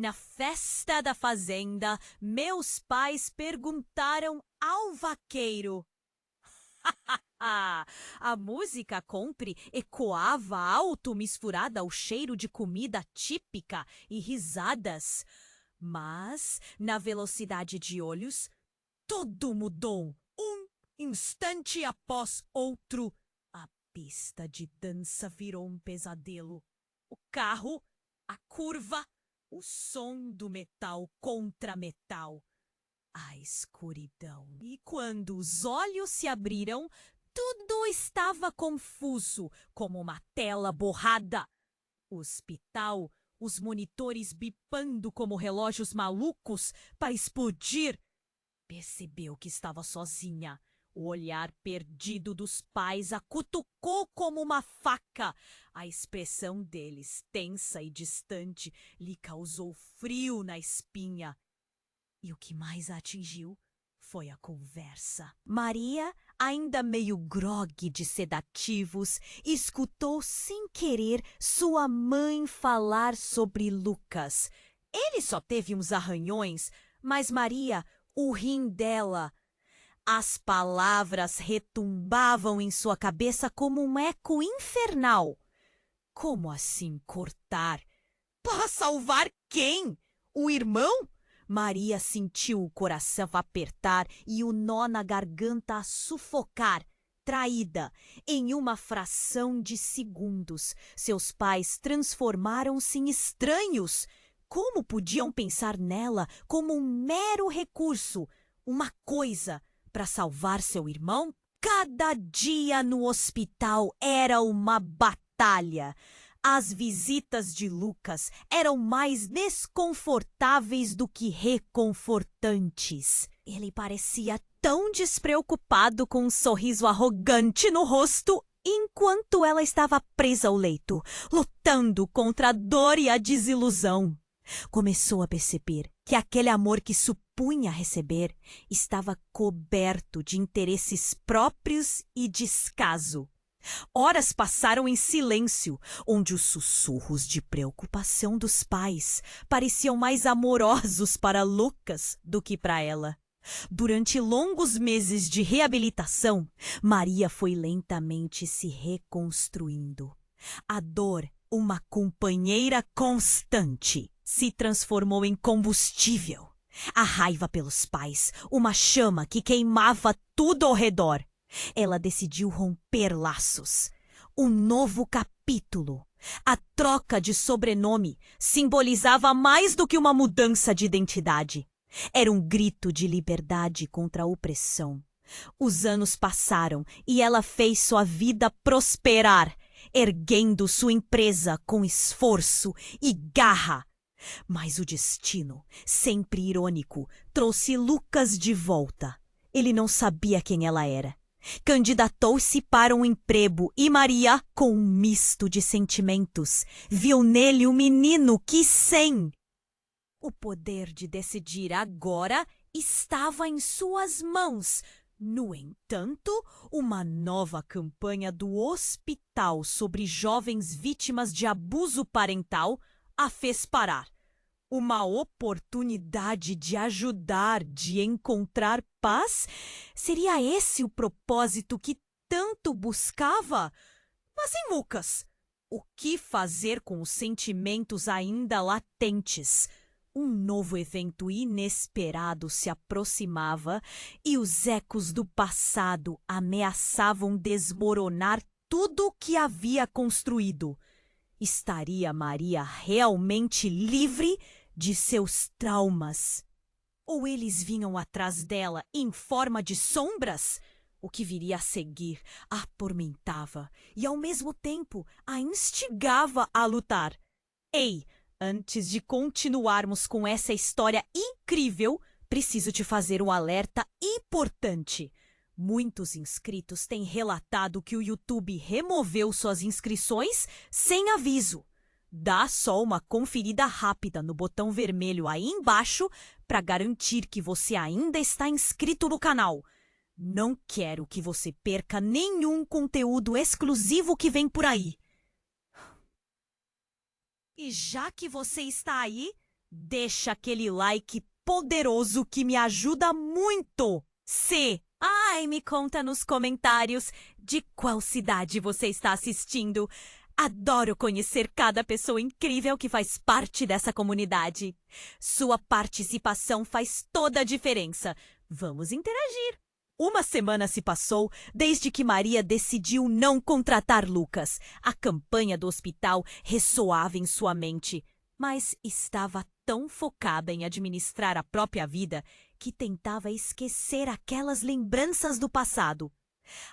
Na festa da fazenda, meus pais perguntaram ao vaqueiro. A música compre ecoava alto, misturada ao cheiro de comida típica e risadas. Mas, na velocidade de olhos, tudo mudou. Um instante após outro, a pista de dança virou um pesadelo. O carro, a curva, o som do metal contra metal. A escuridão. E quando os olhos se abriram, tudo estava confuso, como uma tela borrada. O hospital, os monitores bipando como relógios malucos para explodir. Percebeu que estava sozinha. O olhar perdido dos pais a cutucou como uma faca. A expressão deles, tensa e distante, lhe causou frio na espinha. E o que mais a atingiu foi a conversa. Maria, ainda meio grogue de sedativos, escutou sem querer sua mãe falar sobre Lucas. Ele só teve uns arranhões, mas Maria, o rim dela. As palavras retumbavam em sua cabeça como um eco infernal. Como assim cortar? Para salvar quem? O irmão? Maria sentiu o coração apertar e o nó na garganta a sufocar. Traída, em uma fração de segundos, seus pais transformaram-se em estranhos. Como podiam pensar nela como um mero recurso, uma coisa, para salvar seu irmão? Cada dia no hospital era uma batalha. As visitas de Lucas eram mais desconfortáveis do que reconfortantes. Ele parecia tão despreocupado com um sorriso arrogante no rosto, enquanto ela estava presa ao leito, lutando contra a dor e a desilusão. Começou a perceber que aquele amor que supunha receber estava coberto de interesses próprios e descaso. Horas passaram em silêncio, onde os sussurros de preocupação dos pais pareciam mais amorosos para Lucas do que para ela. Durante longos meses de reabilitação, Maria foi lentamente se reconstruindo. A dor, uma companheira constante, se transformou em combustível. A raiva pelos pais, uma chama que queimava tudo ao redor. Ela decidiu romper laços. Um novo capítulo. A troca de sobrenome simbolizava mais do que uma mudança de identidade. Era um grito de liberdade contra a opressão. Os anos passaram e ela fez sua vida prosperar, erguendo sua empresa com esforço e garra. Mas o destino, sempre irônico, trouxe Lucas de volta. Ele não sabia quem ela era. Candidatou-se para um emprego e Maria, com um misto de sentimentos, viu nele um menino que o poder de decidir agora estava em suas mãos. No entanto, uma nova campanha do hospital sobre jovens vítimas de abuso parental a fez parar. Uma oportunidade de ajudar, de encontrar paz? Seria esse o propósito que tanto buscava? Mas em Lucas, o que fazer com os sentimentos ainda latentes? Um novo evento inesperado se aproximava e os ecos do passado ameaçavam desmoronar tudo o que havia construído. Estaria Maria realmente livre de seus traumas? Ou eles vinham atrás dela em forma de sombras? O que viria a seguir a atormentava e, ao mesmo tempo, a instigava a lutar. Ei, antes de continuarmos com essa história incrível, preciso te fazer um alerta importante. Muitos inscritos têm relatado que o YouTube removeu suas inscrições sem aviso. Dá só uma conferida rápida no botão vermelho aí embaixo para garantir que você ainda está inscrito no canal. Não quero que você perca nenhum conteúdo exclusivo que vem por aí. E já que você está aí, Deixa aquele like poderoso que me ajuda muito. Ai, me conta nos comentários de qual cidade você está assistindo. Adoro conhecer cada pessoa incrível que faz parte dessa comunidade. Sua participação faz toda a diferença. Vamos interagir. Uma semana se passou desde que Maria decidiu não contratar Lucas. A campanha do hospital ressoava em sua mente, mas estava tão focada em administrar a própria vida que tentava esquecer aquelas lembranças do passado.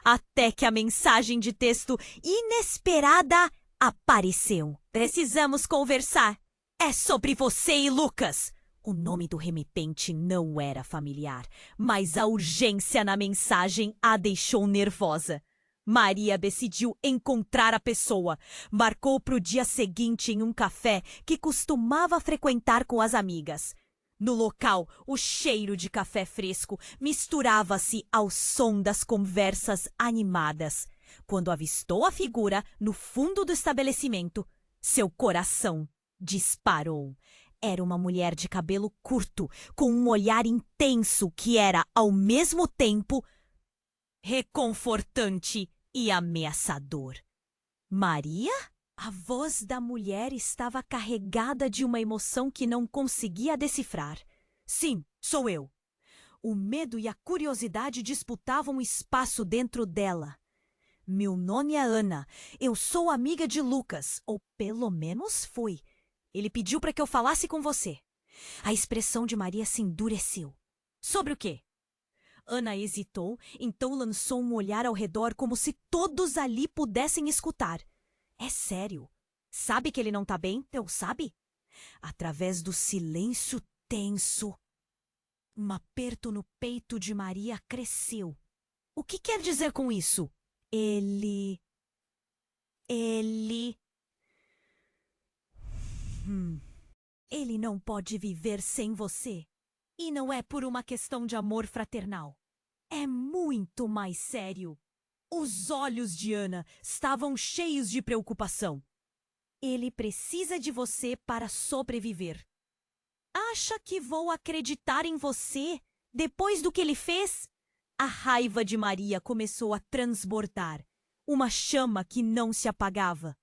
Até que a mensagem de texto inesperada apareceu. Precisamos conversar. É sobre você e Lucas. O nome do remetente não era familiar, mas a urgência na mensagem a deixou nervosa. Maria decidiu encontrar a pessoa. Marcou para o dia seguinte em um café que costumava frequentar com as amigas. No local, o cheiro de café fresco misturava-se ao som das conversas animadas. Quando avistou a figura no fundo do estabelecimento, seu coração disparou. Era uma mulher de cabelo curto, com um olhar intenso que era, ao mesmo tempo, reconfortante e ameaçador. Maria? A voz da mulher estava carregada de uma emoção que não conseguia decifrar. Sim, sou eu. O medo e a curiosidade disputavam espaço dentro dela. Meu nome é Ana. Eu sou amiga de Lucas, ou pelo menos fui. Ele pediu para que eu falasse com você. A expressão de Maria se endureceu. Sobre o quê? Ana hesitou, então lançou um olhar ao redor como se todos ali pudessem escutar. É sério. Sabe que ele não tá bem? Eu sabe? Através do silêncio tenso, um aperto no peito de Maria cresceu. O que quer dizer com isso? Ele... Ele não pode viver sem você. E não é por uma questão de amor fraternal. É muito mais sério. Os olhos de Ana estavam cheios de preocupação. Ele precisa de você para sobreviver. Acha que vou acreditar em você depois do que ele fez? A raiva de Maria começou a transbordar, uma chama que não se apagava.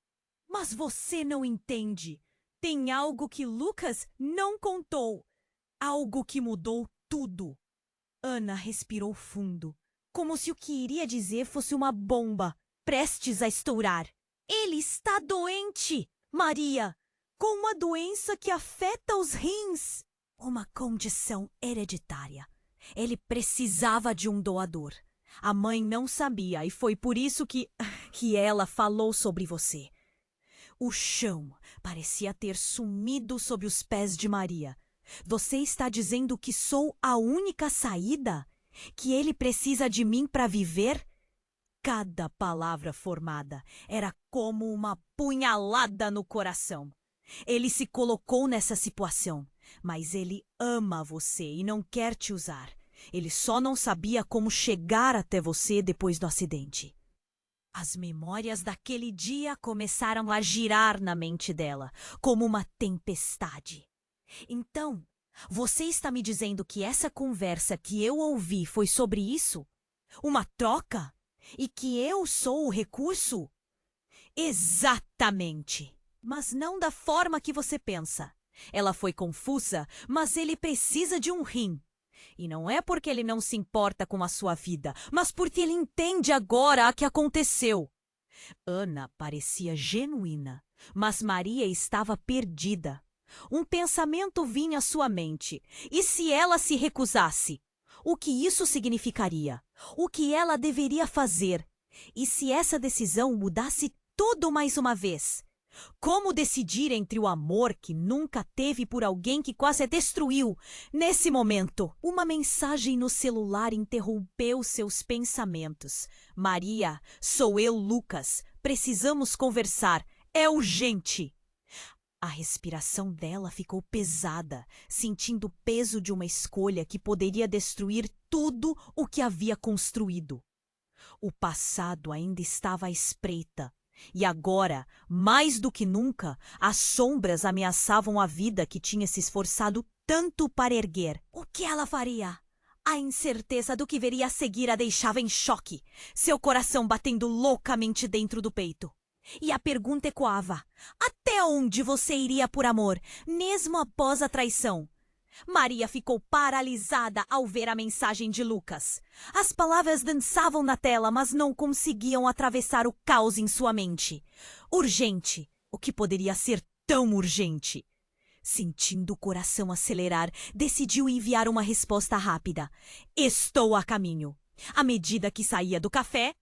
Mas você não entende. Tem algo que Lucas não contou. Algo que mudou tudo. Ana respirou fundo, como se o que iria dizer fosse uma bomba, prestes a estourar. Ele está doente, Maria, com uma doença que afeta os rins. Uma condição hereditária. Ele precisava de um doador. A mãe não sabia e foi por isso que ela falou sobre você. O chão parecia ter sumido sob os pés de Maria. Você está dizendo que sou a única saída? Que ele precisa de mim para viver? Cada palavra formada era como uma punhalada no coração. Ele se colocou nessa situação, mas ele ama você e não quer te usar. Ele só não sabia como chegar até você depois do acidente. As memórias daquele dia começaram a girar na mente dela, como uma tempestade. Então, você está me dizendo que essa conversa que eu ouvi foi sobre isso? Uma troca? E que eu sou o recurso? Exatamente! Mas não da forma que você pensa. Ela foi confusa, mas ele precisa de um rim. E não é porque ele não se importa com a sua vida, mas porque ele entende agora o que aconteceu. Ana parecia genuína, mas Maria estava perdida. Um pensamento vinha à sua mente. E se ela se recusasse? O que isso significaria? O que ela deveria fazer? E se essa decisão mudasse tudo mais uma vez? Como decidir entre o amor que nunca teve por alguém que quase a destruiu? Nesse momento, uma mensagem no celular interrompeu seus pensamentos. Maria, sou eu, Lucas. Precisamos conversar. É urgente. A respiração dela ficou pesada, sentindo o peso de uma escolha que poderia destruir tudo o que havia construído. O passado ainda estava à espreita. E agora, mais do que nunca, as sombras ameaçavam a vida que tinha se esforçado tanto para erguer. O que ela faria? A incerteza do que veria a seguir a deixava em choque, seu coração batendo loucamente dentro do peito. E a pergunta ecoava: até onde você iria por amor, mesmo após a traição? Maria ficou paralisada ao ver a mensagem de Lucas. As palavras dançavam na tela, mas não conseguiam atravessar o caos em sua mente. Urgente. O que poderia ser tão urgente? Sentindo o coração acelerar, decidiu enviar uma resposta rápida. Estou a caminho. À medida que saía do café...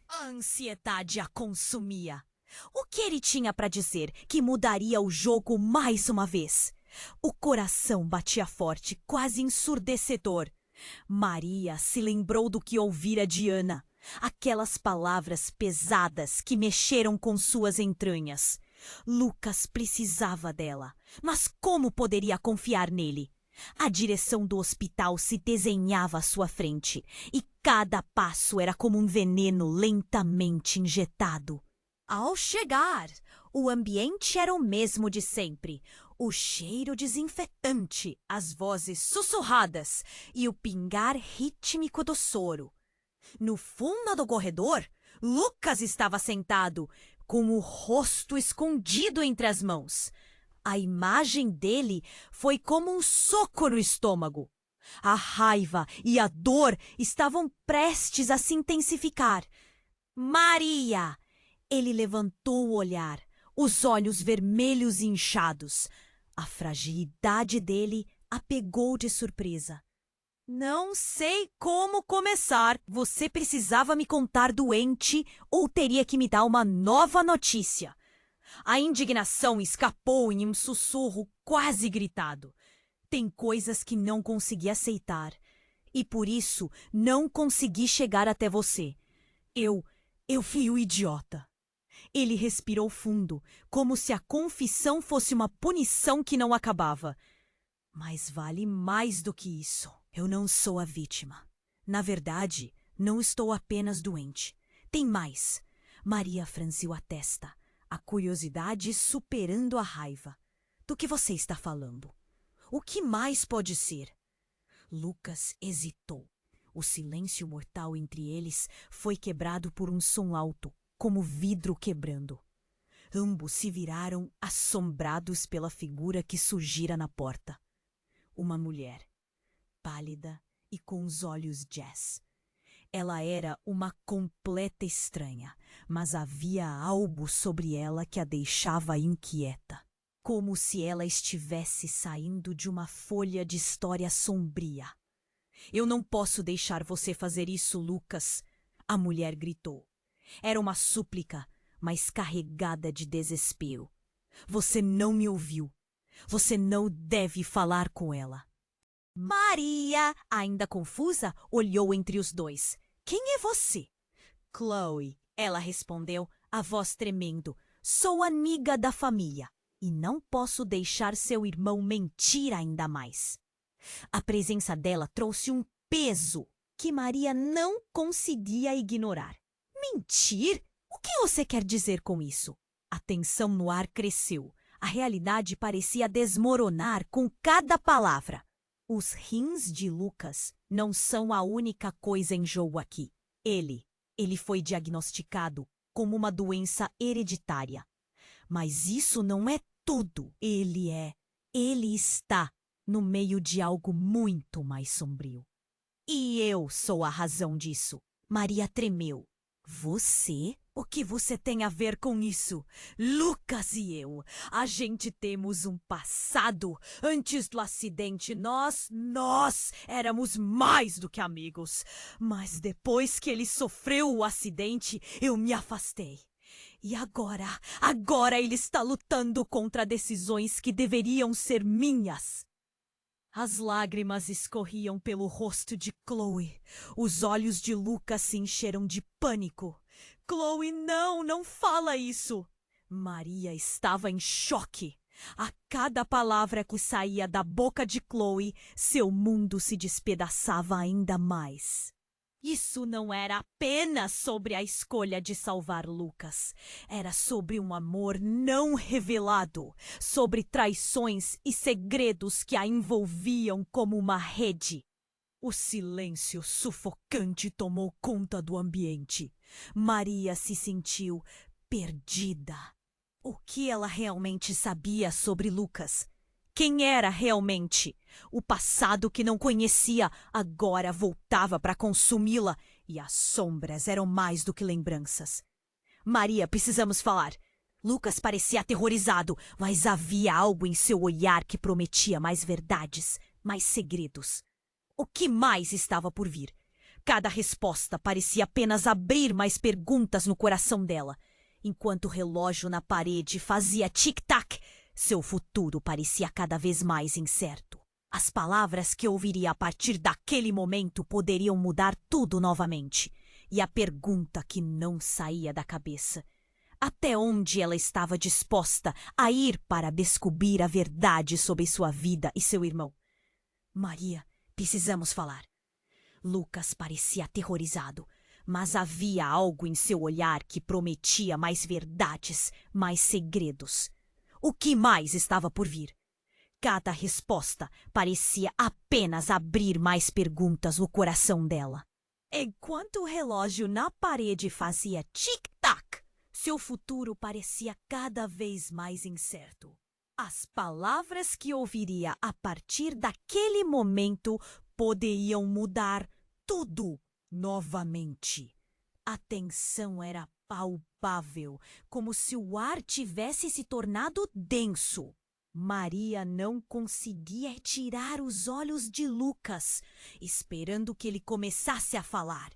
A ansiedade a consumia. O que ele tinha para dizer que mudaria o jogo mais uma vez? O coração batia forte, quase ensurdecedor. Maria se lembrou do que ouvira de Ana. Aquelas palavras pesadas que mexeram com suas entranhas. Lucas precisava dela, mas como poderia confiar nele? A direção do hospital se desenhava à sua frente, e cada passo era como um veneno lentamente injetado. Ao chegar, o ambiente era o mesmo de sempre. O cheiro desinfetante, as vozes sussurradas e o pingar rítmico do soro. No fundo do corredor, Lucas estava sentado, com o rosto escondido entre as mãos. A imagem dele foi como um soco no estômago. A raiva e a dor estavam prestes a se intensificar. Maria! Ele levantou o olhar, os olhos vermelhos e inchados. A fragilidade dele a pegou de surpresa. Não sei como começar. Você precisava me contar doente ou teria que me dar uma nova notícia. A indignação escapou em um sussurro quase gritado. Tem coisas que não consegui aceitar e por isso não consegui chegar até você. Eu fui o idiota. Ele respirou fundo, como se a confissão fosse uma punição que não acabava. Mas vale mais do que isso. Eu não sou a vítima. Na verdade, não estou apenas doente. Tem mais. Maria franziu a testa, a curiosidade superando a raiva. Do que você está falando? O que mais pode ser? Lucas hesitou. O silêncio mortal entre eles foi quebrado por um som alto, como vidro quebrando. Ambos se viraram assombrados pela figura que surgira na porta. Uma mulher, pálida e com os olhos jazz. Ela era uma completa estranha, mas havia algo sobre ela que a deixava inquieta, como se ela estivesse saindo de uma folha de história sombria. Eu não posso deixar você fazer isso, Lucas, a mulher gritou. Era uma súplica, mas carregada de desespero. Você não me ouviu. Você não deve falar com ela. Maria, ainda confusa, olhou entre os dois. Quem é você? Chloe, ela respondeu, a voz tremendo. Sou amiga da família e não posso deixar seu irmão mentir ainda mais. A presença dela trouxe um peso que Maria não conseguia ignorar. Mentir? O que você quer dizer com isso? A tensão no ar cresceu. A realidade parecia desmoronar com cada palavra. Os rins de Lucas não são a única coisa em jogo aqui. Ele foi diagnosticado como uma doença hereditária. Mas isso não é tudo. Ele está no meio de algo muito mais sombrio. E eu sou a razão disso. Maria tremeu. Você? O que você tem a ver com isso? Lucas e eu, a gente temos um passado. Antes do acidente, nós éramos mais do que amigos. Mas depois que ele sofreu o acidente, eu me afastei. E agora ele está lutando contra decisões que deveriam ser minhas. As lágrimas escorriam pelo rosto de Chloe. Os olhos de Lucas se encheram de pânico. Chloe, não fala isso! Maria estava em choque. A cada palavra que saía da boca de Chloe, seu mundo se despedaçava ainda mais. Isso não era apenas sobre a escolha de salvar Lucas. Era sobre um amor não revelado, sobre traições e segredos que a envolviam como uma rede. O silêncio sufocante tomou conta do ambiente. Maria se sentiu perdida. O que ela realmente sabia sobre Lucas? Quem era realmente? O passado que não conhecia agora voltava para consumi-la e as sombras eram mais do que lembranças. Maria, precisamos falar. Lucas parecia aterrorizado, mas havia algo em seu olhar que prometia mais verdades, mais segredos. O que mais estava por vir? Cada resposta parecia apenas abrir mais perguntas no coração dela. Enquanto o relógio na parede fazia tic-tac, seu futuro parecia cada vez mais incerto. As palavras que ouviria a partir daquele momento poderiam mudar tudo novamente. E a pergunta que não saía da cabeça: até onde ela estava disposta a ir para descobrir a verdade sobre sua vida e seu irmão? Maria, precisamos falar. Lucas parecia aterrorizado, mas havia algo em seu olhar que prometia mais verdades, mais segredos. O que mais estava por vir? Cada resposta parecia apenas abrir mais perguntas no coração dela. Enquanto o relógio na parede fazia tic-tac, seu futuro parecia cada vez mais incerto. As palavras que ouviria a partir daquele momento poderiam mudar tudo novamente. A tensão era palpável, como se o ar tivesse se tornado denso. Maria não conseguia tirar os olhos de Lucas, esperando que ele começasse a falar.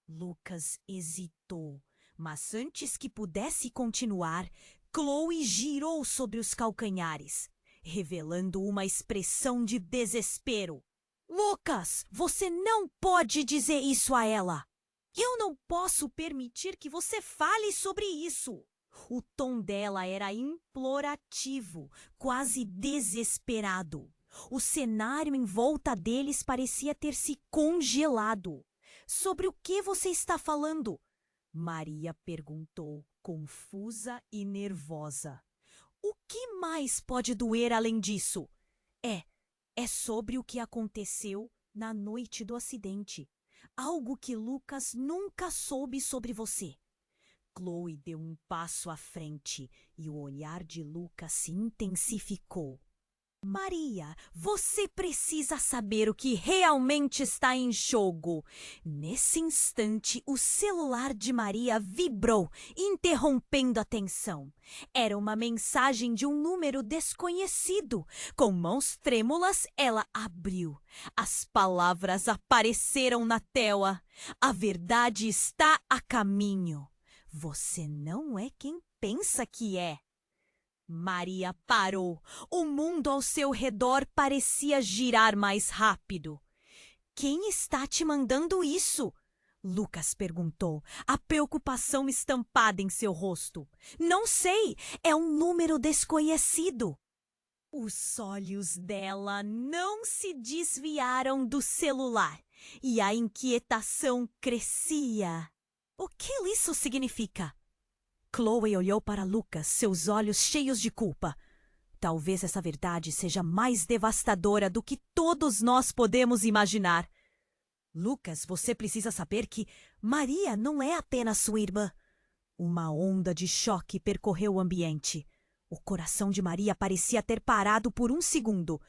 Lucas hesitou, mas antes que pudesse continuar, Chloe girou sobre os calcanhares, revelando uma expressão de desespero. Lucas, você não pode dizer isso a ela. Eu não posso permitir que você fale sobre isso. O tom dela era implorativo, quase desesperado. O cenário em volta deles parecia ter se congelado. Sobre o que você está falando? Maria perguntou, confusa e nervosa. O que mais pode doer além disso? É sobre o que aconteceu na noite do acidente. Algo que Lucas nunca soube sobre você. Chloe deu um passo à frente e o olhar de Lucas se intensificou. Maria, você precisa saber o que realmente está em jogo. Nesse instante, o celular de Maria vibrou, interrompendo a tensão. Era uma mensagem de um número desconhecido. Com mãos trêmulas, ela abriu. As palavras apareceram na tela. A verdade está a caminho. Você não é quem pensa que é. Maria parou. O mundo ao seu redor parecia girar mais rápido. Quem está te mandando isso? Lucas perguntou, a preocupação estampada em seu rosto. Não sei, é um número desconhecido. Os olhos dela não se desviaram do celular e a inquietação crescia. O que isso significa? Chloe olhou para Lucas, seus olhos cheios de culpa. Talvez essa verdade seja mais devastadora do que todos nós podemos imaginar. Lucas, você precisa saber que Maria não é apenas sua irmã. Uma onda de choque percorreu o ambiente. O coração de Maria parecia ter parado por um segundo.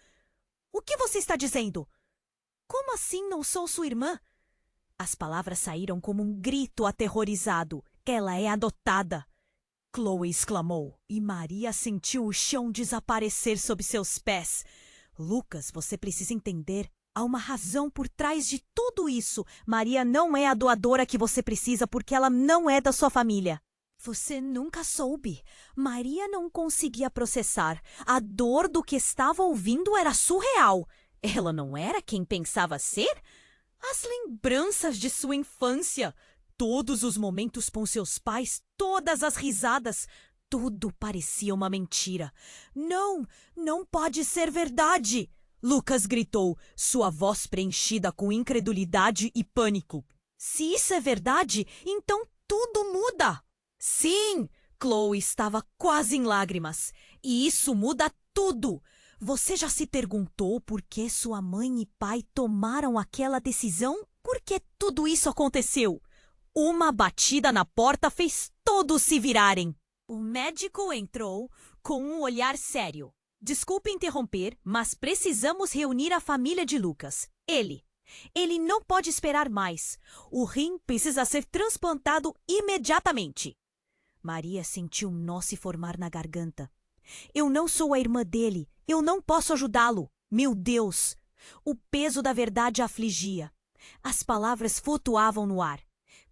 O que você está dizendo? Como assim não sou sua irmã? As palavras saíram como um grito aterrorizado. Ela é adotada. Chloe exclamou, e Maria sentiu o chão desaparecer sob seus pés. Lucas, você precisa entender. Há uma razão por trás de tudo isso. Maria não é a doadora que você precisa porque ela não é da sua família. Você nunca soube. Maria não conseguia processar. A dor do que estava ouvindo era surreal. Ela não era quem pensava ser? As lembranças de sua infância, todos os momentos com seus pais, todas as risadas, Tudo parecia uma mentira. Não, não pode ser verdade! Lucas gritou, sua voz preenchida com incredulidade e pânico. Se isso é verdade, então tudo muda! Sim! Chloe estava quase em lágrimas. E isso muda tudo! Você já se perguntou por que sua mãe e pai tomaram aquela decisão? Por que tudo isso aconteceu? Uma batida na porta fez todos se virarem. O médico entrou com um olhar sério. Desculpe interromper, mas precisamos reunir a família de Lucas. Ele não pode esperar mais. O rim precisa ser transplantado imediatamente. Maria sentiu um nó se formar na garganta. Eu não sou a irmã dele. Eu não posso ajudá-lo. Meu Deus! O peso da verdade a afligia. As palavras flutuavam no ar.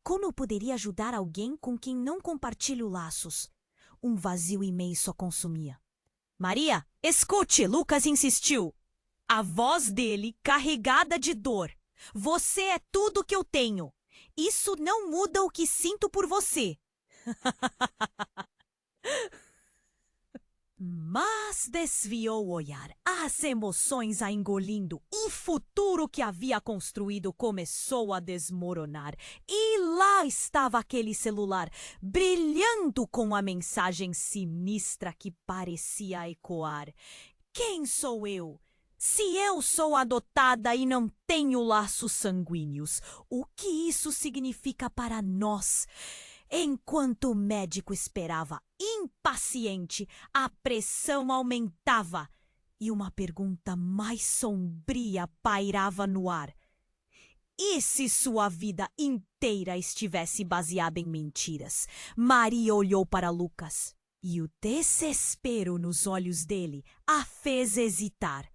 Como eu poderia ajudar alguém com quem não compartilho laços? Um vazio imenso a consumia. Maria, escute! Lucas insistiu. A voz dele carregada de dor. Você é tudo que eu tenho. Isso não muda o que sinto por você. Mas desviou o olhar, as emoções a engolindo. O futuro que havia construído começou a desmoronar. E lá estava aquele celular, brilhando com a mensagem sinistra que parecia ecoar. Quem sou eu? Se eu sou adotada e não tenho laços sanguíneos, o que isso significa para nós? Enquanto o médico esperava, impaciente, a pressão aumentava e uma pergunta mais sombria pairava no ar. E se sua vida inteira estivesse baseada em mentiras? Maria olhou para Lucas e o desespero nos olhos dele a fez hesitar.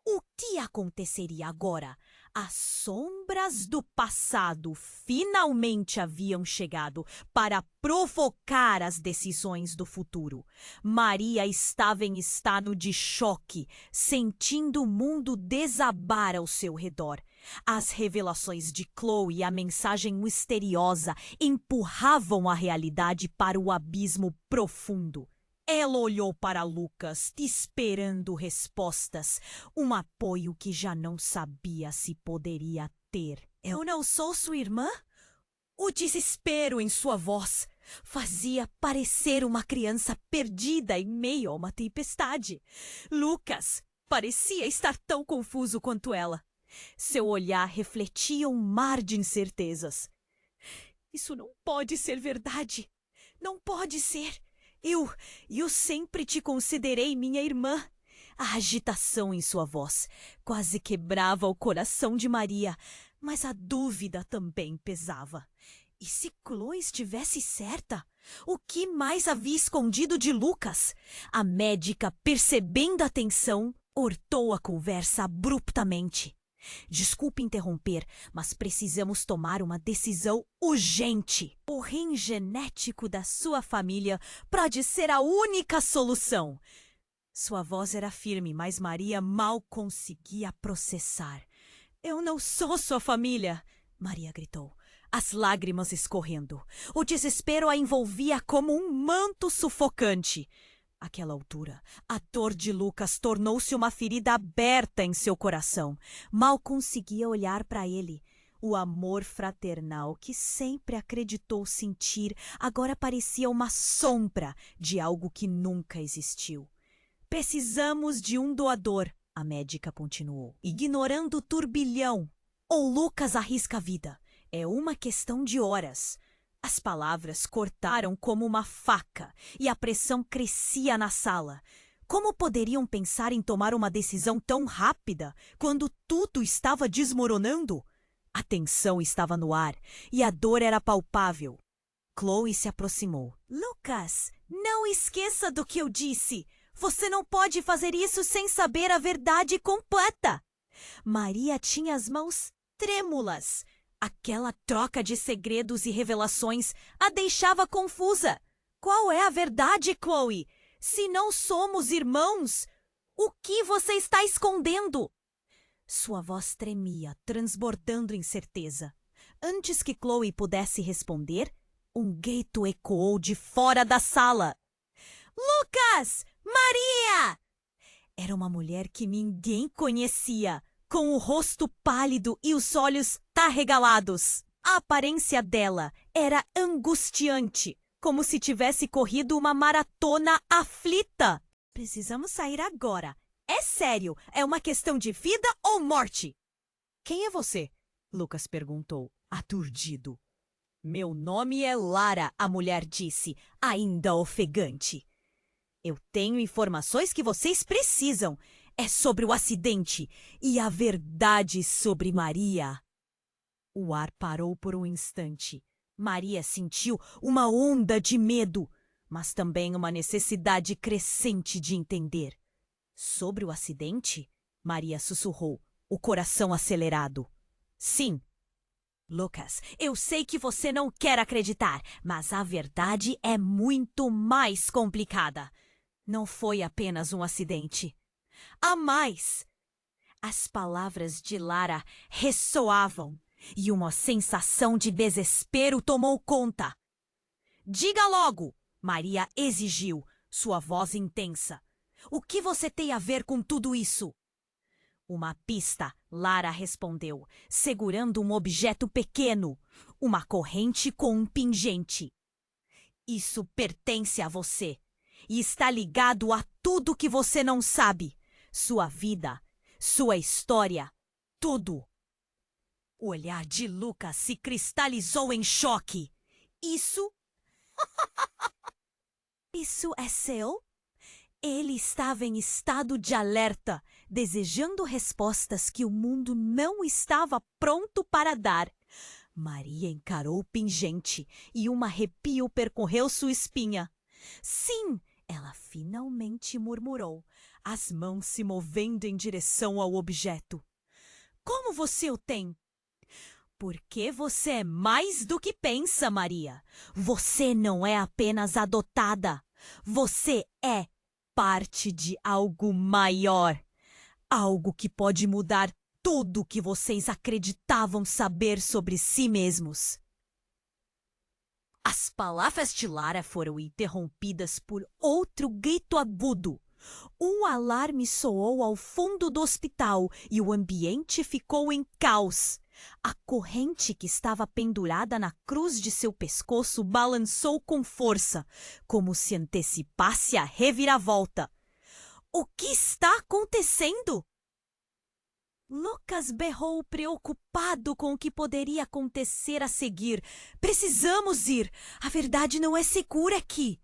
O que aconteceria agora? As sombras do passado finalmente haviam chegado para provocar as decisões do futuro. Maria estava em estado de choque, sentindo o mundo desabar ao seu redor. As revelações de Chloe e a mensagem misteriosa empurravam a realidade para o abismo profundo. Ela olhou para Lucas, esperando respostas, um apoio que já não sabia se poderia ter. Eu não sou sua irmã? O desespero em sua voz fazia parecer uma criança perdida em meio a uma tempestade. Lucas parecia estar tão confuso quanto ela. Seu olhar refletia um mar de incertezas. Isso não pode ser verdade. Não pode ser. Eu sempre te considerei minha irmã. A agitação em sua voz quase quebrava o coração de Maria, mas a dúvida também pesava. E se Chloe estivesse certa? O que mais havia escondido de Lucas? A médica, percebendo a tensão, cortou a conversa abruptamente. Desculpe interromper, mas precisamos tomar uma decisão urgente. O rim genético da sua família pode ser a única solução. Sua voz era firme, mas Maria mal conseguia processar. Eu não sou sua família, Maria gritou, as lágrimas escorrendo. O desespero a envolvia como um manto sufocante. Àquela altura, a dor de Lucas tornou-se uma ferida aberta em seu coração. Mal conseguia olhar para ele. O amor fraternal que sempre acreditou sentir agora parecia uma sombra de algo que nunca existiu. Precisamos de um doador, a médica continuou, ignorando o turbilhão. Ou Lucas arrisca a vida. É uma questão de horas. As palavras cortaram como uma faca e a pressão crescia na sala. Como poderiam pensar em tomar uma decisão tão rápida quando tudo estava desmoronando? A tensão estava no ar e a dor era palpável. Chloe se aproximou. Lucas, não esqueça do que eu disse. Você não pode fazer isso sem saber a verdade completa. Maria tinha as mãos trêmulas. Aquela troca de segredos e revelações a deixava confusa. Qual é a verdade, Chloe? Se não somos irmãos, o que você está escondendo? Sua voz tremia, transbordando incerteza. Antes que Chloe pudesse responder, um grito ecoou de fora da sala. Lucas! Maria! Era uma mulher que ninguém conhecia, com o rosto pálido e os olhos arregalados. A aparência dela era angustiante, como se tivesse corrido uma maratona aflita. Precisamos sair agora. É sério, é uma questão de vida ou morte. Quem é você? Lucas perguntou, aturdido. Meu nome é Lara, a mulher disse, ainda ofegante. Eu tenho informações que vocês precisam. É sobre o acidente e a verdade sobre Maria. O ar parou por um instante. Maria sentiu uma onda de medo, mas também uma necessidade crescente de entender. Sobre o acidente? Maria sussurrou, o coração acelerado. Sim. Lucas, eu sei que você não quer acreditar, mas a verdade é muito mais complicada. Não foi apenas um acidente. Há mais. As palavras de Lara ressoavam e uma sensação de desespero tomou conta. Diga logo, Maria exigiu, sua voz intensa. O que você tem a ver com tudo isso? Uma pista, Lara respondeu, segurando um objeto pequeno, uma corrente com um pingente. Isso pertence a você e está ligado a tudo que você não sabe. Sua vida, sua história, tudo. O olhar de Lucas se cristalizou em choque. Isso é seu? Ele estava em estado de alerta, desejando respostas que o mundo não estava pronto para dar. Maria encarou o pingente e um arrepio percorreu sua espinha. Sim, ela finalmente murmurou, as mãos se movendo em direção ao objeto. Como você o tem? Porque você é mais do que pensa, Maria. Você não é apenas adotada. Você é parte de algo maior. Algo que pode mudar tudo o que vocês acreditavam saber sobre si mesmos. As palavras de Lara foram interrompidas por outro grito agudo. Um alarme soou ao fundo do hospital e o ambiente ficou em caos. A corrente que estava pendurada na cruz de seu pescoço balançou com força, como se antecipasse a reviravolta. O que está acontecendo? Lucas berrou preocupado com o que poderia acontecer a seguir. Precisamos ir. A verdade não é segura aqui.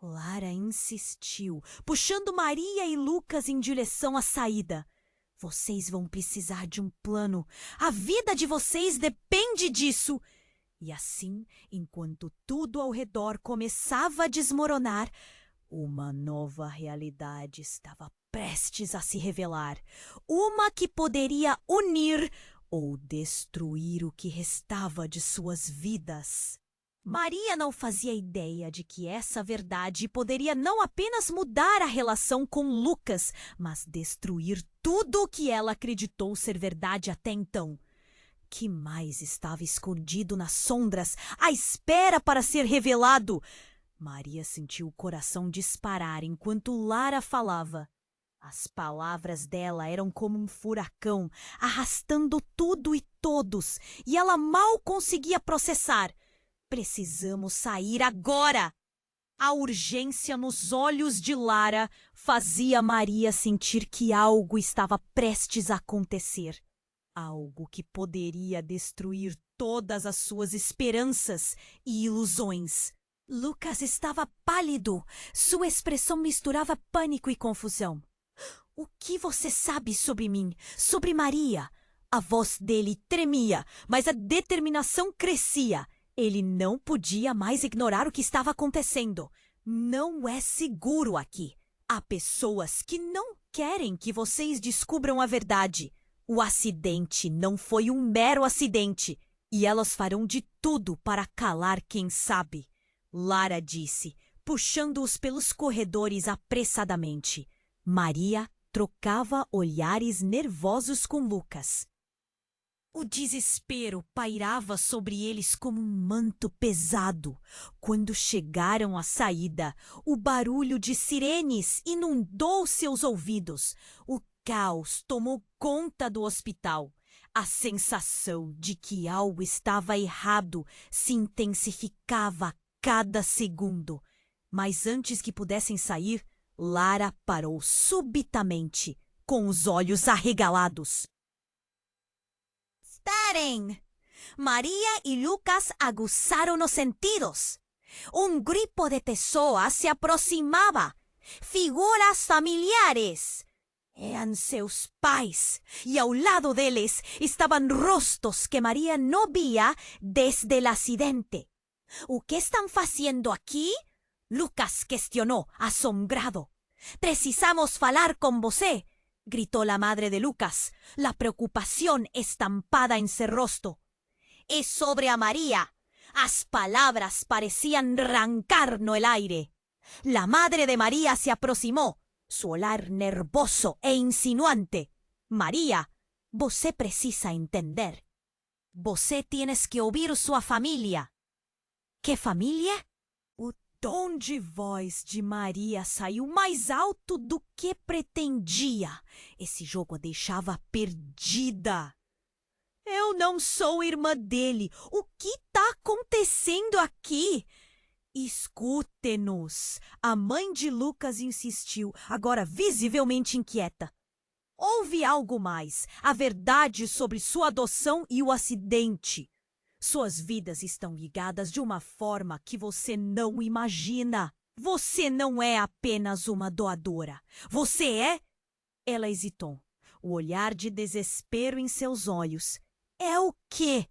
Lara insistiu, puxando Maria e Lucas em direção à saída. Vocês vão precisar de um plano. A vida de vocês depende disso. E assim, enquanto tudo ao redor começava a desmoronar, uma nova realidade estava prestes a se revelar. Uma que poderia unir ou destruir o que restava de suas vidas. Maria não fazia ideia de que essa verdade poderia não apenas mudar a relação com Lucas, mas destruir tudo o que ela acreditou ser verdade até então. Que mais estava escondido nas sombras, à espera para ser revelado? Maria sentiu o coração disparar enquanto Lara falava. As palavras dela eram como um furacão, arrastando tudo e todos, e ela mal conseguia processar. Precisamos sair agora! A urgência nos olhos de Lara fazia Maria sentir que algo estava prestes a acontecer. Algo que poderia destruir todas as suas esperanças e ilusões. Lucas estava pálido. Sua expressão misturava pânico e confusão. O que você sabe sobre mim, sobre Maria? A voz dele tremia, mas a determinação crescia. Ele não podia mais ignorar o que estava acontecendo. Não é seguro aqui. Há pessoas que não querem que vocês descubram a verdade. O acidente não foi um mero acidente, e elas farão de tudo para calar quem sabe. Lara disse, puxando-os pelos corredores apressadamente. Maria trocava olhares nervosos com Lucas. O desespero pairava sobre eles como um manto pesado. Quando chegaram à saída, o barulho de sirenes inundou seus ouvidos. O caos tomou conta do hospital. A sensação de que algo estava errado se intensificava a cada segundo. Mas antes que pudessem sair, Lara parou subitamente, com os olhos arregalados. Esperem! Maria e Lucas aguçaram os sentidos. Um grupo de pessoas se aproximava. Figuras familiares. Eram seus pais, e ao lado deles estavam rostos que Maria não via desde o acidente. ¿O que estão fazendo aqui? Lucas questionó, asombrado. Precisamos falar con você, gritó la madre de Lucas, la preocupación estampada en su rostro. Es sobre a María. As palabras parecían arrancar no el aire. La madre de María se aproximó, su olhar nervoso e insinuante. María, você precisa entender. Você tienes que ouvir sua família. Que família? O tom de voz de Maria saiu mais alto do que pretendia. Esse jogo a deixava perdida. Eu não sou irmã dele. O que está acontecendo aqui? Escute-nos. A mãe de Lucas insistiu, agora visivelmente inquieta. Houve algo mais, a verdade sobre sua adoção e o acidente. Suas vidas estão ligadas de uma forma que você não imagina. Você não é apenas uma doadora. Você é... Ela hesitou, o olhar de desespero em seus olhos. É o quê?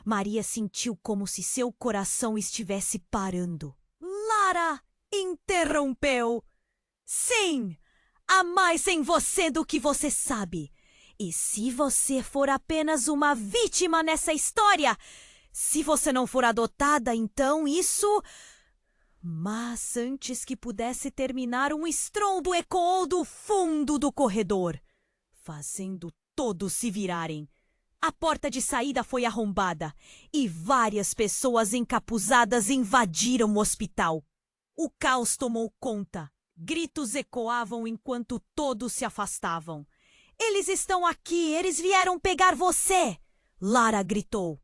Maria sentiu como se seu coração estivesse parando. Lara interrompeu. Sim, há mais em você do que você sabe. E se você for apenas uma vítima nessa história, se você não for adotada, então isso... Mas antes que pudesse terminar, um estrondo ecoou do fundo do corredor, fazendo todos se virarem. A porta de saída foi arrombada e várias pessoas encapuzadas invadiram o hospital. O caos tomou conta. Gritos ecoavam enquanto todos se afastavam. Eles estão aqui, eles vieram pegar você! Lara gritou.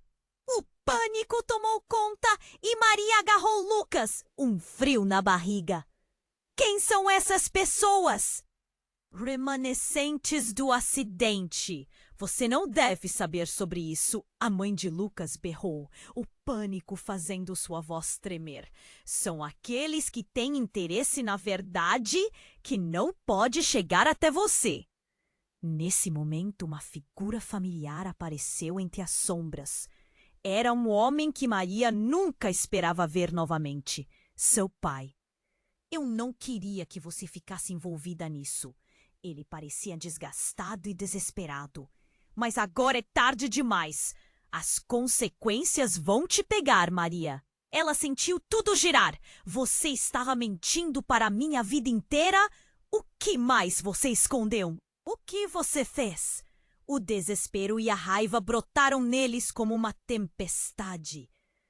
O pânico tomou conta e Maria agarrou Lucas, um frio na barriga. Quem são essas pessoas? Remanescentes do acidente. Você não deve saber sobre isso, a mãe de Lucas berrou, o pânico fazendo sua voz tremer. São aqueles que têm interesse na verdade que não pode chegar até você. Nesse momento, uma figura familiar apareceu entre as sombras. Era um homem que Maria nunca esperava ver novamente, seu pai. Eu não queria que você ficasse envolvida nisso. Ele parecia desgastado e desesperado. Mas agora é tarde demais. As consequências vão te pegar, Maria. Ela sentiu tudo girar. Você estava mentindo para a minha vida inteira? O que mais você escondeu? O que você fez? O desespero e a raiva brotaram neles como uma tempestade.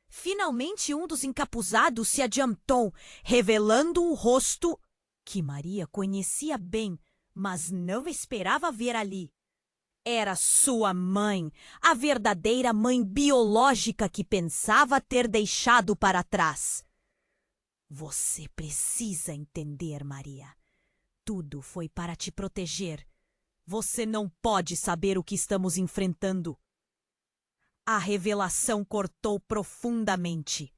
Finalmente um dos encapuzados se adiantou, revelando o rosto que Maria conhecia bem, mas não esperava ver ali. Era sua mãe, a verdadeira mãe biológica que pensava ter deixado para trás. Você precisa entender, Maria. Tudo foi para te proteger. Você não pode saber o que estamos enfrentando. A revelação cortou profundamente.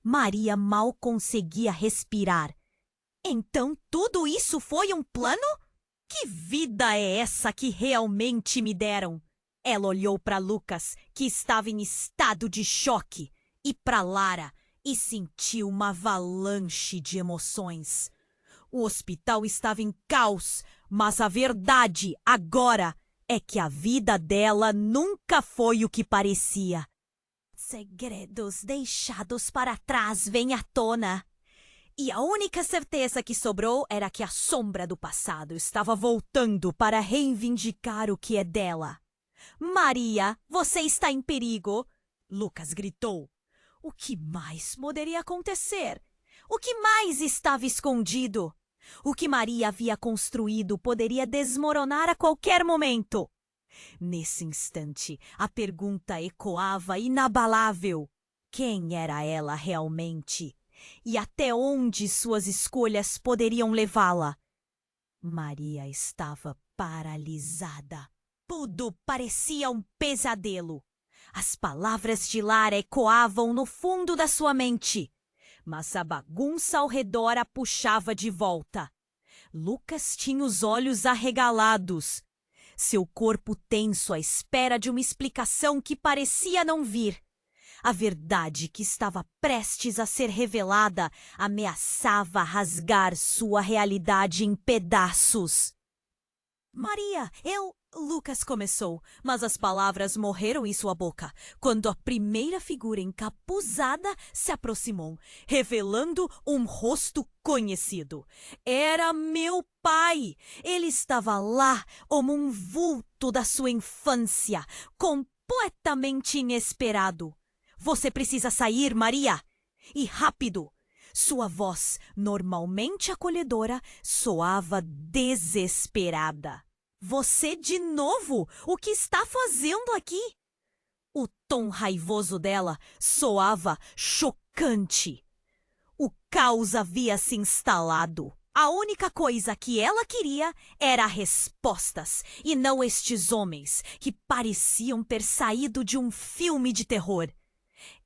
Maria mal conseguia respirar. Então tudo isso foi um plano? Que vida é essa que realmente me deram? Ela olhou para Lucas, que estava em estado de choque, e para Lara, e sentiu uma avalanche de emoções. O hospital estava em caos, mas a verdade agora é que a vida dela nunca foi o que parecia. Segredos deixados para trás vêm à tona. E a única certeza que sobrou era que a sombra do passado estava voltando para reivindicar o que é dela. Maria, você está em perigo! Lucas gritou. O que mais poderia acontecer? O que mais estava escondido? O que Maria havia construído poderia desmoronar a qualquer momento. Nesse instante, a pergunta ecoava inabalável. Quem era ela realmente? E até onde suas escolhas poderiam levá-la? Maria estava paralisada. Tudo parecia um pesadelo. As palavras de Lara ecoavam no fundo da sua mente, mas a bagunça ao redor a puxava de volta. Lucas tinha os olhos arregalados, seu corpo tenso à espera de uma explicação que parecia não vir. A verdade que estava prestes a ser revelada ameaçava rasgar sua realidade em pedaços. Maria, Lucas começou, mas as palavras morreram em sua boca quando a primeira figura encapuzada se aproximou, revelando um rosto conhecido. Era meu pai! Ele estava lá como um vulto da sua infância, completamente inesperado. Você precisa sair, Maria! E rápido! Sua voz, normalmente acolhedora, soava desesperada. Você de novo? O que está fazendo aqui? O tom raivoso dela soava chocante. O caos havia se instalado. A única coisa que ela queria era respostas, e não estes homens que pareciam ter saído de um filme de terror.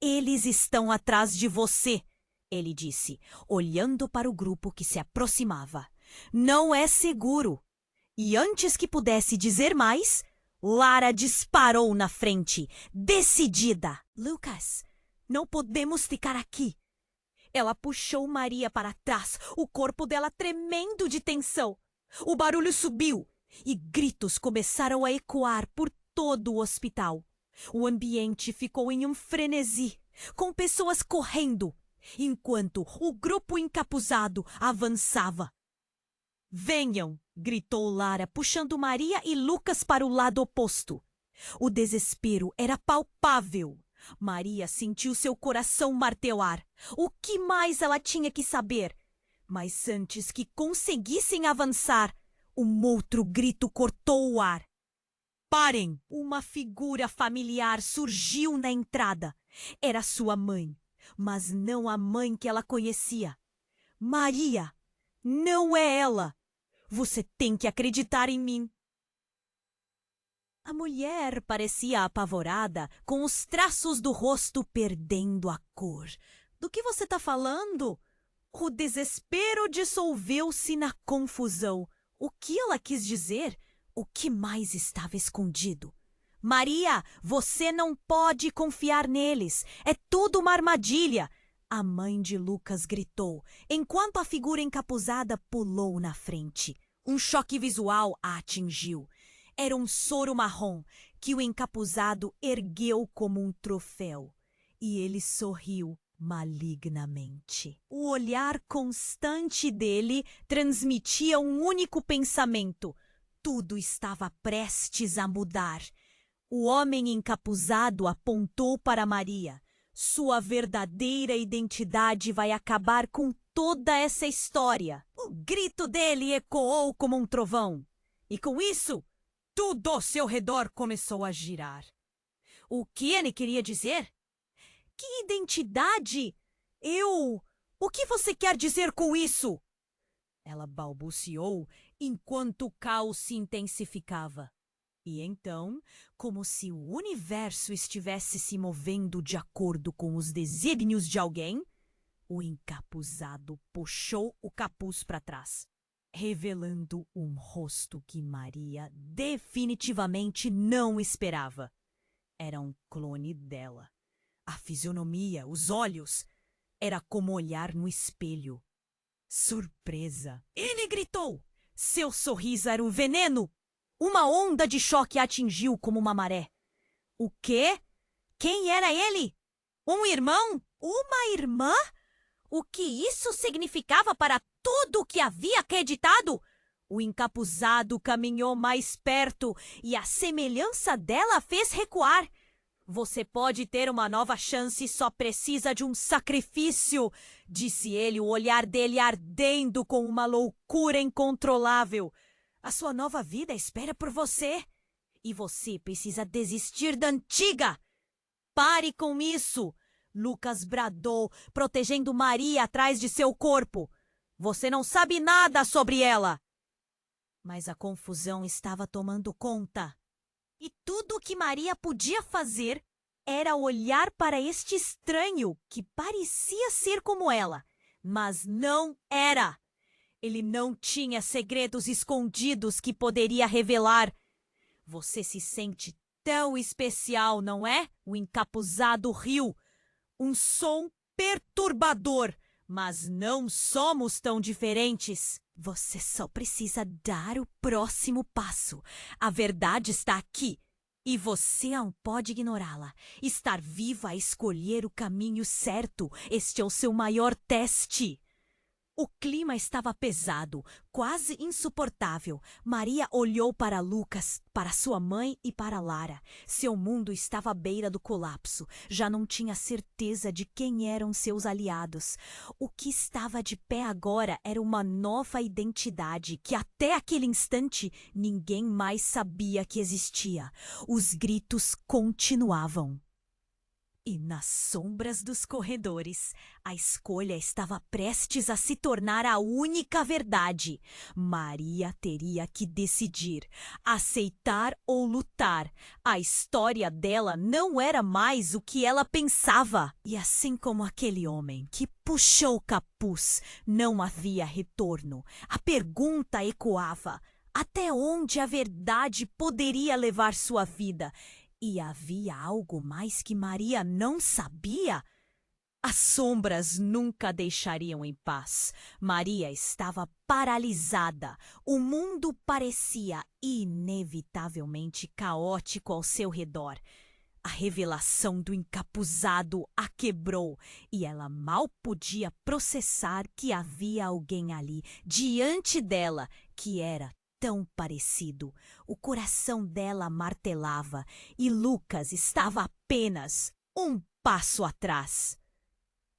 Eles estão atrás de você, ele disse, olhando para o grupo que se aproximava. Não é seguro. E antes que pudesse dizer mais, Lara disparou na frente, decidida. Lucas, não podemos ficar aqui. Ela puxou Maria para trás, o corpo dela tremendo de tensão. O barulho subiu e gritos começaram a ecoar por todo o hospital. O ambiente ficou em um frenesi, com pessoas correndo, enquanto o grupo encapuzado avançava. Venham! Gritou Lara, puxando Maria e Lucas para o lado oposto. O desespero era palpável. Maria sentiu seu coração martelar. O que mais ela tinha que saber? Mas antes que conseguissem avançar, um outro grito cortou o ar. Parem! Uma figura familiar surgiu na entrada. Era sua mãe, mas não a mãe que ela conhecia. Maria! Não é ela! Você tem que acreditar em mim. A mulher parecia apavorada, com os traços do rosto perdendo a cor. Do que você está falando? O desespero dissolveu-se na confusão. O que ela quis dizer? O que mais estava escondido? Maria, você não pode confiar neles. É tudo uma armadilha. A mãe de Lucas gritou, enquanto a figura encapuzada pulou na frente. Um choque visual a atingiu. Era um soro marrom que o encapuzado ergueu como um troféu. E ele sorriu malignamente. O olhar constante dele transmitia um único pensamento. Tudo estava prestes a mudar. O homem encapuzado apontou para Maria. Sua verdadeira identidade vai acabar com toda essa história. O grito dele ecoou como um trovão. E com isso, tudo ao seu redor começou a girar. O que ele queria dizer? Que identidade? O que você quer dizer com isso? Ela balbuciou enquanto o caos se intensificava. E então, como se o universo estivesse se movendo de acordo com os desígnios de alguém, o encapuzado puxou o capuz para trás, revelando um rosto que Maria definitivamente não esperava. Era um clone dela. A fisionomia, os olhos, era como olhar no espelho. Surpresa! Ele gritou! Seu sorriso era um veneno! Uma onda de choque a atingiu como uma maré. O quê? Quem era ele? Um irmão? Uma irmã? O que isso significava para tudo o que havia acreditado? O encapuzado caminhou mais perto e a semelhança dela fez recuar. Você pode ter uma nova chance, só precisa de um sacrifício, disse ele, o olhar dele ardendo com uma loucura incontrolável. A sua nova vida espera por você. E você precisa desistir da antiga. Pare com isso! Lucas bradou, protegendo Maria atrás de seu corpo. Você não sabe nada sobre ela. Mas a confusão estava tomando conta. E tudo o que Maria podia fazer era olhar para este estranho que parecia ser como ela, mas não era. Ele não tinha segredos escondidos que poderia revelar. Você se sente tão especial, não é? O encapuzado riu. Um som perturbador, mas não somos tão diferentes. Você só precisa dar o próximo passo. A verdade está aqui. E você não pode ignorá-la. Estar viva é escolher o caminho certo. Este é o seu maior teste. O clima estava pesado, quase insuportável. Maria olhou para Lucas, para sua mãe e para Lara. Seu mundo estava à beira do colapso. Já não tinha certeza de quem eram seus aliados. O que estava de pé agora era uma nova identidade que até aquele instante ninguém mais sabia que existia. Os gritos continuavam. E nas sombras dos corredores, a escolha estava prestes a se tornar a única verdade. Maria teria que decidir, aceitar ou lutar. A história dela não era mais o que ela pensava. E assim como aquele homem que puxou o capuz, não havia retorno. A pergunta ecoava: até onde a verdade poderia levar sua vida? E havia algo mais que Maria não sabia? As sombras nunca a deixariam em paz. Maria estava paralisada. O mundo parecia inevitavelmente caótico ao seu redor. A revelação do encapuzado a quebrou e ela mal podia processar que havia alguém ali, diante dela, que era tão parecido. O coração dela martelava e Lucas estava apenas um passo atrás.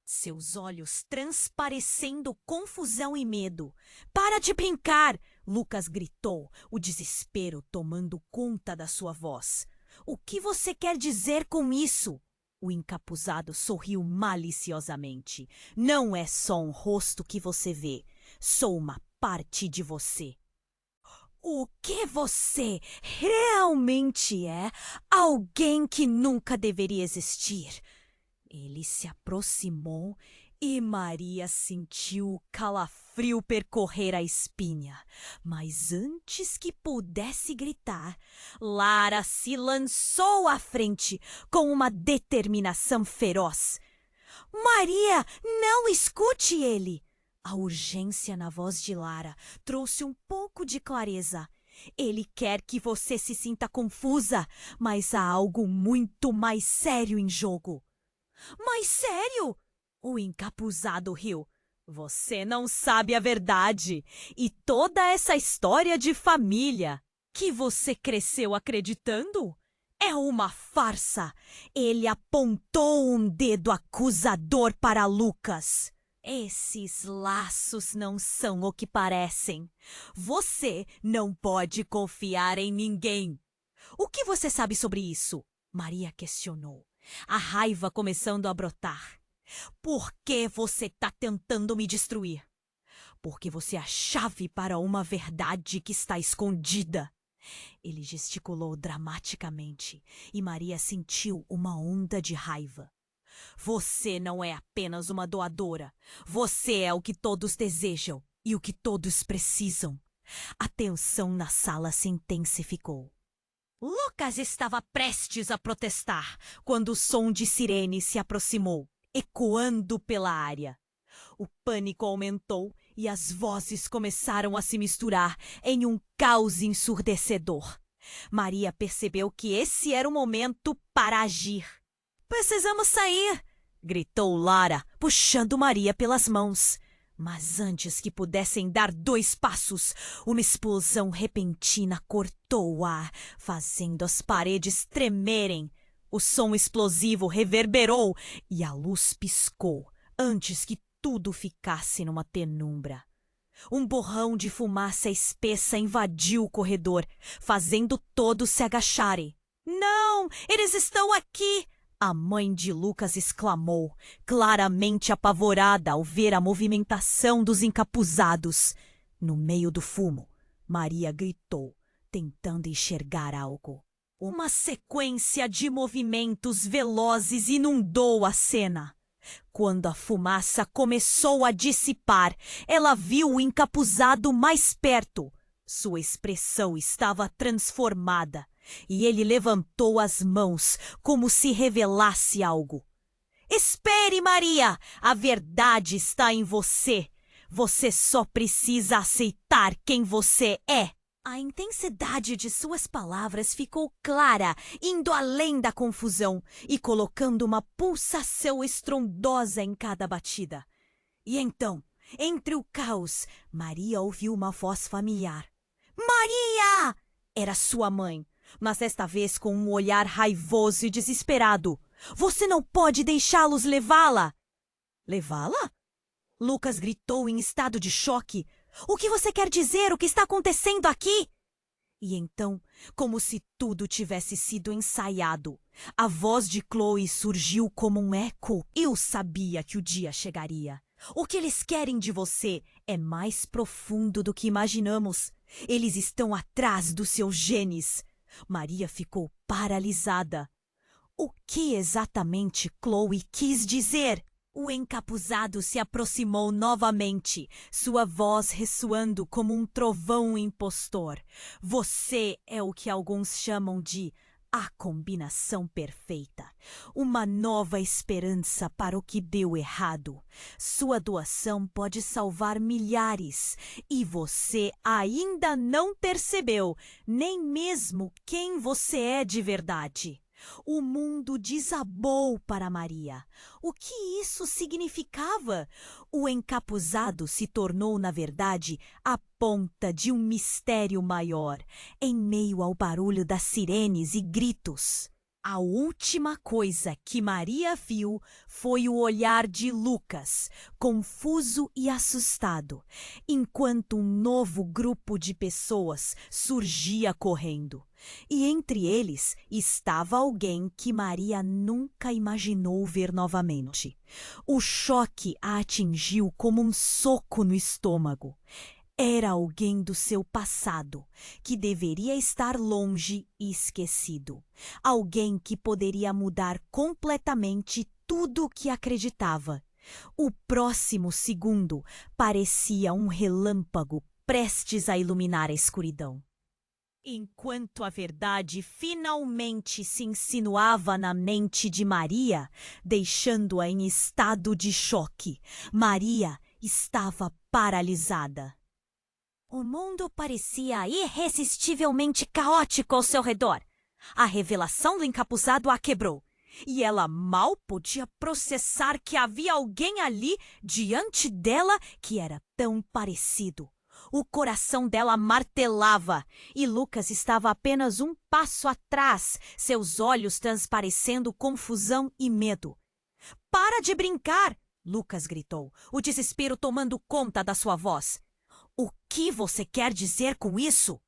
Seus olhos transparecendo confusão e medo. Para de brincar! Lucas gritou, o desespero tomando conta da sua voz. O que você quer dizer com isso? O encapuzado sorriu maliciosamente. Não é só um rosto que você vê. Sou uma parte de você. O que você realmente é? Alguém que nunca deveria existir. Ele se aproximou e Maria sentiu o calafrio percorrer a espinha. Mas antes que pudesse gritar, Lara se lançou à frente com uma determinação feroz. Maria, não escute ele! A urgência na voz de Lara trouxe um pouco de clareza. Ele quer que você se sinta confusa, mas há algo muito mais sério em jogo. Mais sério? O encapuzado riu. Você não sabe a verdade. E toda essa história de família que você cresceu acreditando é uma farsa. Ele apontou um dedo acusador para Lucas. Esses laços não são o que parecem. Você não pode confiar em ninguém. O que você sabe sobre isso? Maria questionou, a raiva começando a brotar. Por que você está tentando me destruir? Porque você é a chave para uma verdade que está escondida. Ele gesticulou dramaticamente e Maria sentiu uma onda de raiva. Você não é apenas uma doadora. Você é o que todos desejam e o que todos precisam. A tensão na sala se intensificou. Lucas estava prestes a protestar quando o som de sirene se aproximou, ecoando pela área. O pânico aumentou e as vozes começaram a se misturar em um caos ensurdecedor. Maria percebeu que esse era o momento para agir. Precisamos sair! Gritou Lara, puxando Maria pelas mãos. Mas antes que pudessem dar 2 passos, uma explosão repentina cortou o ar, fazendo as paredes tremerem. O som explosivo reverberou e a luz piscou antes que tudo ficasse numa penumbra. Um borrão de fumaça espessa invadiu o corredor, fazendo todos se agacharem. Não, eles estão aqui! A mãe de Lucas exclamou, claramente apavorada ao ver a movimentação dos encapuzados. No meio do fumo, Maria gritou, tentando enxergar algo. Uma sequência de movimentos velozes inundou a cena. Quando a fumaça começou a dissipar, ela viu o encapuzado mais perto. Sua expressão estava transformada e ele levantou as mãos como se revelasse algo. Espere, Maria! A verdade está em você. Você só precisa aceitar quem você é. A intensidade de suas palavras ficou clara, indo além da confusão e colocando uma pulsação estrondosa em cada batida. E então, entre o caos, Maria ouviu uma voz familiar. Maria! Era sua mãe, mas desta vez com um olhar raivoso e desesperado. Você não pode deixá-los levá-la! Levá-la? Lucas gritou em estado de choque. O que você quer dizer? O que está acontecendo aqui? E então, como se tudo tivesse sido ensaiado, a voz de Chloe surgiu como um eco. Eu sabia que o dia chegaria. O que eles querem de você é mais profundo do que imaginamos. Eles estão atrás dos seus genes. Maria ficou paralisada. O que exatamente Chloe quis dizer? O encapuzado se aproximou novamente, sua voz ressoando como um trovão impostor. Você é o que alguns chamam de a combinação perfeita. Uma nova esperança para o que deu errado. Sua doação pode salvar milhares. E você ainda não percebeu nem mesmo quem você é de verdade. O mundo desabou para Maria. O que isso significava? O encapuzado se tornou, na verdade, a ponta de um mistério maior, em meio ao barulho das sirenes e gritos. A última coisa que Maria viu foi o olhar de Lucas, confuso e assustado, enquanto um novo grupo de pessoas surgia correndo. E entre eles estava alguém que Maria nunca imaginou ver novamente. O choque a atingiu como um soco no estômago. Era alguém do seu passado, que deveria estar longe e esquecido. Alguém que poderia mudar completamente tudo o que acreditava. O próximo segundo parecia um relâmpago prestes a iluminar a escuridão. Enquanto a verdade finalmente se insinuava na mente de Maria, deixando-a em estado de choque, Maria estava paralisada. O mundo parecia irresistivelmente caótico ao seu redor. A revelação do encapuzado a quebrou, e ela mal podia processar que havia alguém ali diante dela que era tão parecido. O coração dela martelava e Lucas estava apenas um passo atrás, seus olhos transparecendo confusão e medo. Para de brincar! Lucas gritou, o desespero tomando conta da sua voz. O que você quer dizer com isso?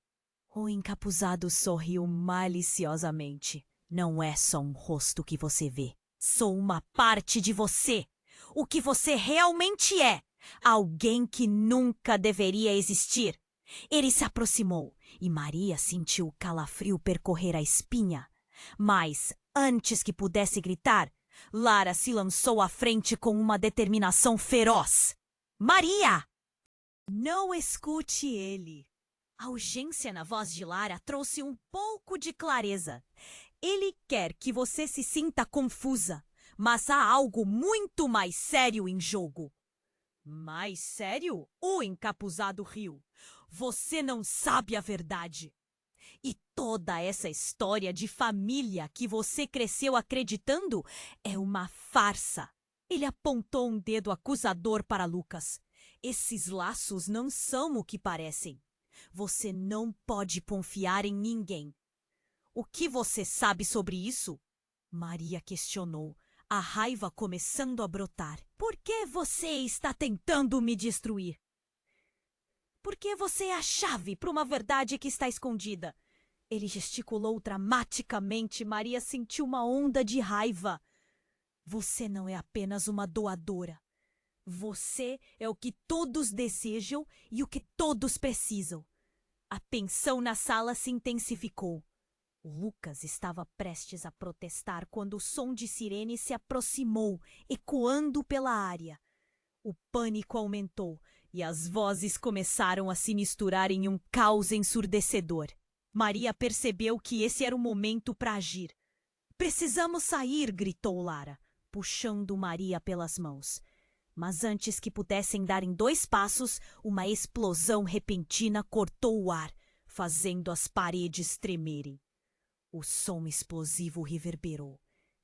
O encapuzado sorriu maliciosamente. Não é só um rosto que você vê. Sou uma parte de você. O que você realmente é. Alguém que nunca deveria existir. Ele se aproximou e Maria sentiu o calafrio percorrer a espinha. Mas, antes que pudesse gritar, Lara se lançou à frente com uma determinação feroz. Maria! Não escute ele. A urgência na voz de Lara trouxe um pouco de clareza. Ele quer que você se sinta confusa, mas há algo muito mais sério em jogo. Mais sério? O encapuzado riu. Você não sabe a verdade. E toda essa história de família que você cresceu acreditando é uma farsa. Ele apontou um dedo acusador para Lucas. Esses laços não são o que parecem. Você não pode confiar em ninguém. O que você sabe sobre isso? Maria questionou, a raiva começando a brotar. Por que você está tentando me destruir? Porque você é a chave para uma verdade que está escondida. Ele gesticulou dramaticamente. Maria sentiu uma onda de raiva. Você não é apenas uma doadora. Você é o que todos desejam e o que todos precisam. A tensão na sala se intensificou. Lucas estava prestes a protestar quando o som de sirene se aproximou, ecoando pela área. O pânico aumentou e as vozes começaram a se misturar em um caos ensurdecedor. Maria percebeu que esse era o momento para agir. Precisamos sair, gritou Lara, puxando Maria pelas mãos. Mas antes que pudessem dar em 2 passos, uma explosão repentina cortou o ar, fazendo as paredes tremerem. O som explosivo reverberou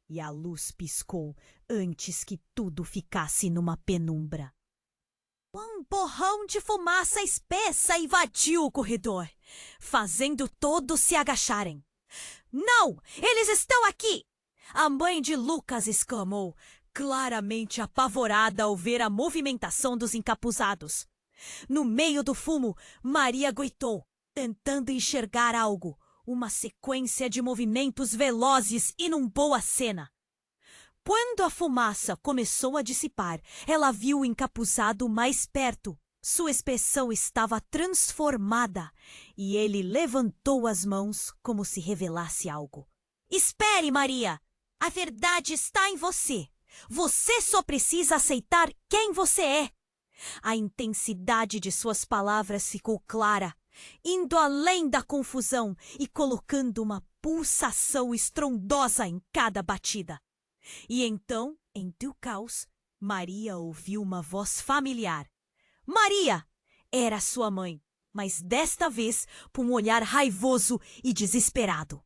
e a luz piscou antes que tudo ficasse numa penumbra. Um borrão de fumaça espessa invadiu o corredor, fazendo todos se agacharem. Não! Eles estão aqui! A mãe de Lucas exclamou, claramente apavorada ao ver a movimentação dos encapuzados. No meio do fumo, Maria gritou, tentando enxergar algo. Uma sequência de movimentos velozes inumbou a cena. Quando a fumaça começou a dissipar, ela viu o encapuzado mais perto. Sua expressão estava transformada e ele levantou as mãos como se revelasse algo. Espere, Maria! A verdade está em você. Você só precisa aceitar quem você é. A intensidade de suas palavras ficou clara, indo além da confusão e colocando uma pulsação estrondosa em cada batida. E então, entre o caos, Maria ouviu uma voz familiar. Maria! Era sua mãe, mas desta vez com um olhar raivoso e desesperado.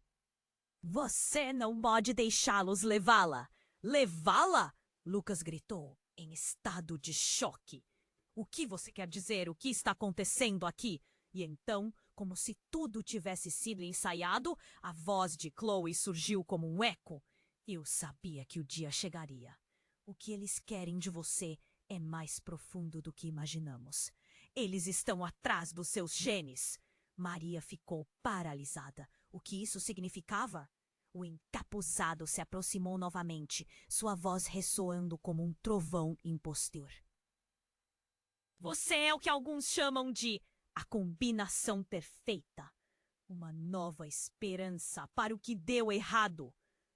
Você não pode deixá-los levá-la. Levá-la? Lucas gritou, em estado de choque. O que você quer dizer? O que está acontecendo aqui? E então, como se tudo tivesse sido ensaiado, a voz de Chloe surgiu como um eco. Eu sabia que o dia chegaria. O que eles querem de você é mais profundo do que imaginamos. Eles estão atrás dos seus genes. Maria ficou paralisada. O que isso significava? O encapuzado se aproximou novamente, sua voz ressoando como um trovão impostor. Você é o que alguns chamam de a combinação perfeita. Uma nova esperança para o que deu errado.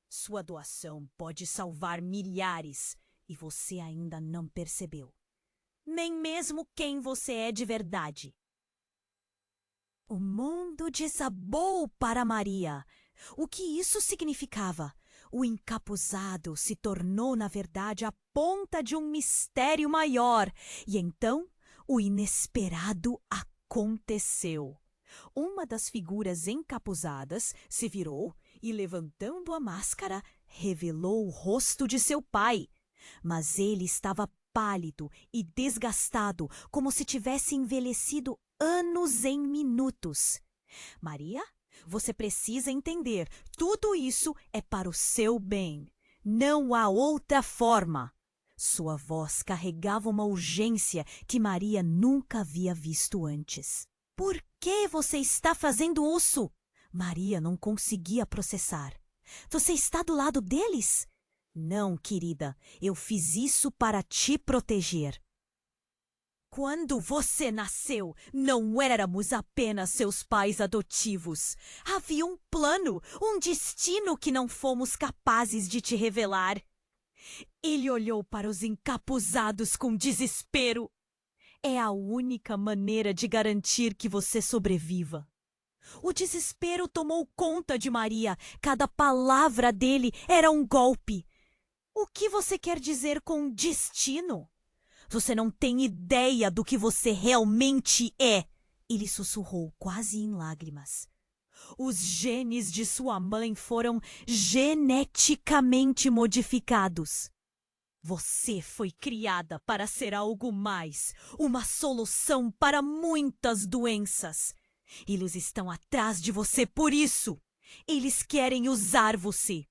Sua doação pode salvar milhares e você ainda não percebeu. Nem mesmo quem você é de verdade. O mundo desabou para Maria. O que isso significava? O encapuzado se tornou, na verdade, a ponta de um mistério maior. E então, o inesperado aconteceu. Uma das figuras encapuzadas se virou e, levantando a máscara, revelou o rosto de seu pai. Mas ele estava pálido e desgastado, como se tivesse envelhecido anos em minutos. Maria, você precisa entender, tudo isso é para o seu bem. Não há outra forma. Sua voz carregava uma urgência que Maria nunca havia visto antes. Por que você está fazendo isso? Maria não conseguia processar. Você está do lado deles? Não, querida, eu fiz isso para te proteger. Quando você nasceu, não éramos apenas seus pais adotivos. Havia um plano, um destino que não fomos capazes de te revelar. Ele olhou para os encapuzados com desespero. É a única maneira de garantir que você sobreviva. O desespero tomou conta de Maria. Cada palavra dele era um golpe. O que você quer dizer com destino? Você não tem ideia do que você realmente é. Ele sussurrou, quase em lágrimas. Os genes de sua mãe foram geneticamente modificados. Você foi criada para ser algo mais, uma solução para muitas doenças. Eles estão atrás de você por isso. Eles querem usar você.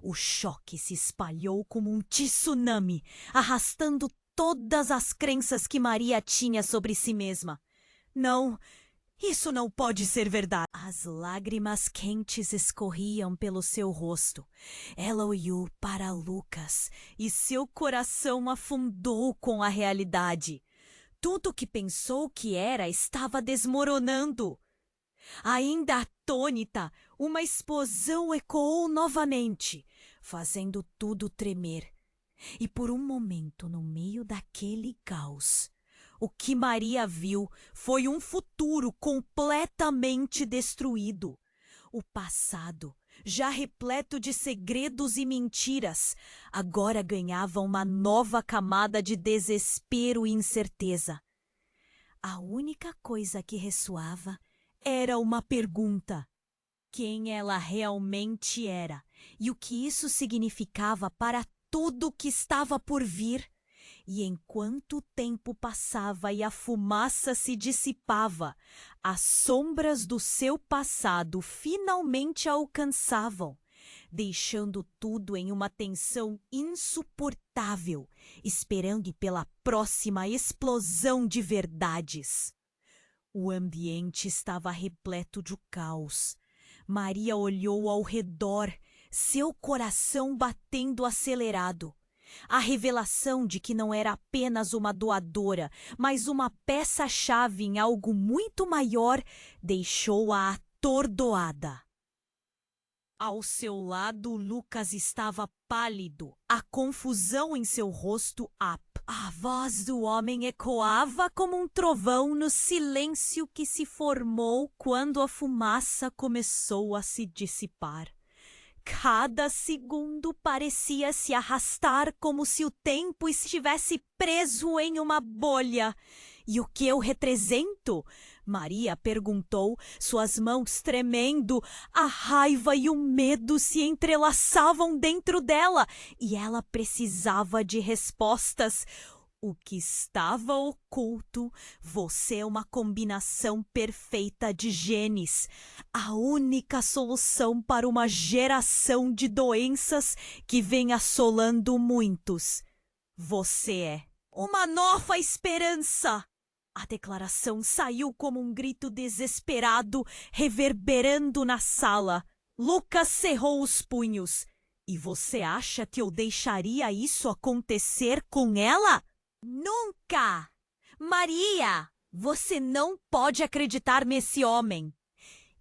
O choque se espalhou como um tsunami, arrastando todas as crenças que Maria tinha sobre si mesma. Não, isso não pode ser verdade. As lágrimas quentes escorriam pelo seu rosto. Ela olhou para Lucas e seu coração afundou com a realidade. Tudo que pensou que era estava desmoronando. Ainda atônita, uma explosão ecoou novamente, fazendo tudo tremer. E por um momento, no meio daquele caos, o que Maria viu foi um futuro completamente destruído. O passado, já repleto de segredos e mentiras, agora ganhava uma nova camada de desespero e incerteza. A única coisa que ressoava era uma pergunta: quem ela realmente era e o que isso significava para tudo que estava por vir. E enquanto o tempo passava e a fumaça se dissipava, as sombras do seu passado finalmente a alcançavam, deixando tudo em uma tensão insuportável, esperando pela próxima explosão de verdades. O ambiente estava repleto de caos. Maria olhou ao redor, seu coração batendo acelerado. A revelação de que não era apenas uma doadora, mas uma peça-chave em algo muito maior, deixou-a atordoada. Ao seu lado, Lucas estava pálido, a confusão em seu rosto a voz do homem ecoava como um trovão no silêncio que se formou quando a fumaça começou a se dissipar. Cada segundo parecia se arrastar como se o tempo estivesse preso em uma bolha. E o que eu represento? Maria perguntou, suas mãos tremendo. A raiva e o medo se entrelaçavam dentro dela e ela precisava de respostas. O que estava oculto, você é uma combinação perfeita de genes, a única solução para uma geração de doenças que vem assolando muitos. Você é uma nova esperança. A declaração saiu como um grito desesperado, reverberando na sala. Lucas cerrou os punhos. E você acha que eu deixaria isso acontecer com ela? Nunca! Maria, você não pode acreditar nesse homem.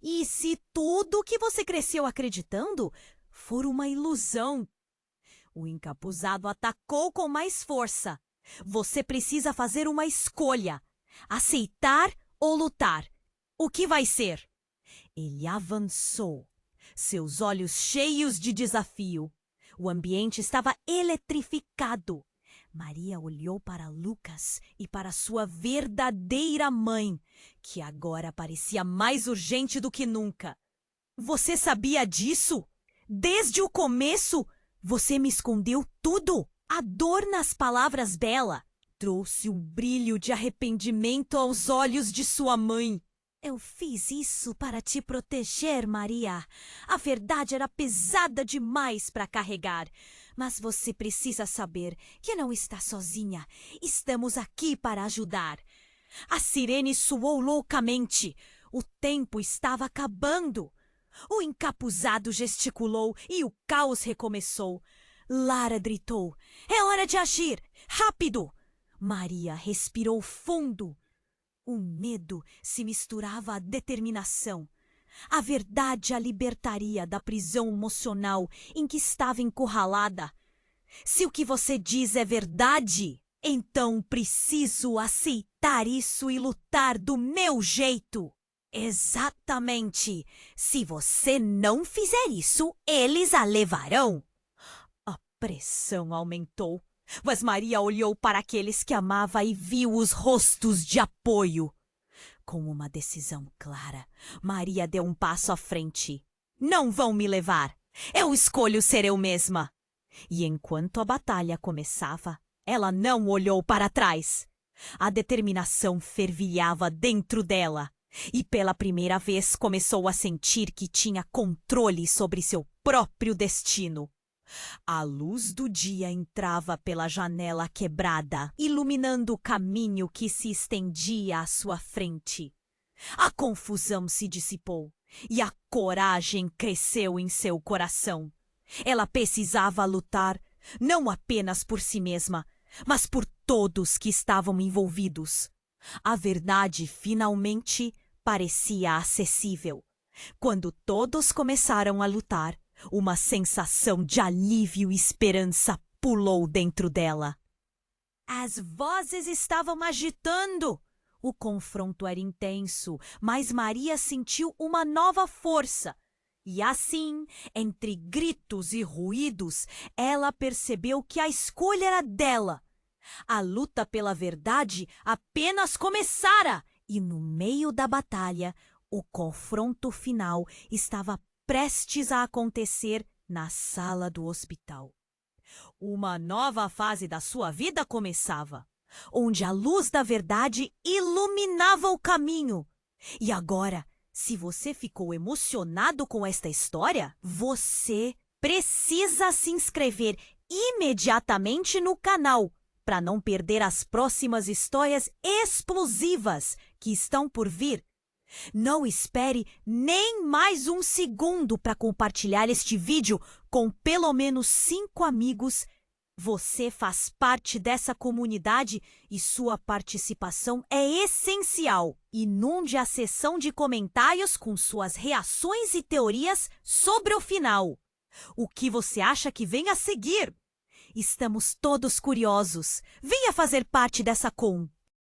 E se tudo que você cresceu acreditando for uma ilusão? O encapuzado atacou com mais força. Você precisa fazer uma escolha. Aceitar ou lutar? O que vai ser? Ele avançou, seus olhos cheios de desafio. O ambiente estava eletrificado. Maria olhou para Lucas e para sua verdadeira mãe, que agora parecia mais urgente do que nunca. Você sabia disso? Desde o começo, você me escondeu tudo. A dor nas palavras dela trouxe um brilho de arrependimento aos olhos de sua mãe. Eu fiz isso para te proteger, Maria. A verdade era pesada demais para carregar. Mas você precisa saber que não está sozinha. Estamos aqui para ajudar. A sirene soou loucamente. O tempo estava acabando. O encapuzado gesticulou e o caos recomeçou. Lara gritou: "É hora de agir! Rápido!" Maria respirou fundo. O medo se misturava à determinação. A verdade a libertaria da prisão emocional em que estava encurralada. Se o que você diz é verdade, então preciso aceitar isso e lutar do meu jeito. Exatamente. Se você não fizer isso, eles a levarão. A pressão aumentou, mas Maria olhou para aqueles que amava e viu os rostos de apoio. Com uma decisão clara, Maria deu um passo à frente. Não vão me levar. Eu escolho ser eu mesma. E enquanto a batalha começava, ela não olhou para trás. A determinação fervilhava dentro dela. E pela primeira vez começou a sentir que tinha controle sobre seu próprio destino. A luz do dia entrava pela janela quebrada, iluminando o caminho que se estendia à sua frente. A confusão se dissipou e a coragem cresceu em seu coração. Ela precisava lutar, não apenas por si mesma, mas por todos que estavam envolvidos. A verdade finalmente parecia acessível. Quando todos começaram a lutar, uma sensação de alívio e esperança pulou dentro dela. As vozes estavam agitando. O confronto era intenso, mas Maria sentiu uma nova força. E assim, entre gritos e ruídos, ela percebeu que a escolha era dela. A luta pela verdade apenas começara e, no meio da batalha, o confronto final estava prestes a acontecer na sala do hospital. Uma nova fase da sua vida começava, onde a luz da verdade iluminava o caminho. E agora, se você ficou emocionado com esta história, você precisa se inscrever imediatamente no canal para não perder as próximas histórias explosivas que estão por vir. Não espere nem mais um segundo para compartilhar este vídeo com pelo menos 5 amigos. Você faz parte dessa comunidade e sua participação é essencial. Inunde a seção de comentários com suas reações e teorias sobre o final. O que você acha que vem a seguir? Estamos todos curiosos. Venha fazer parte dessa com.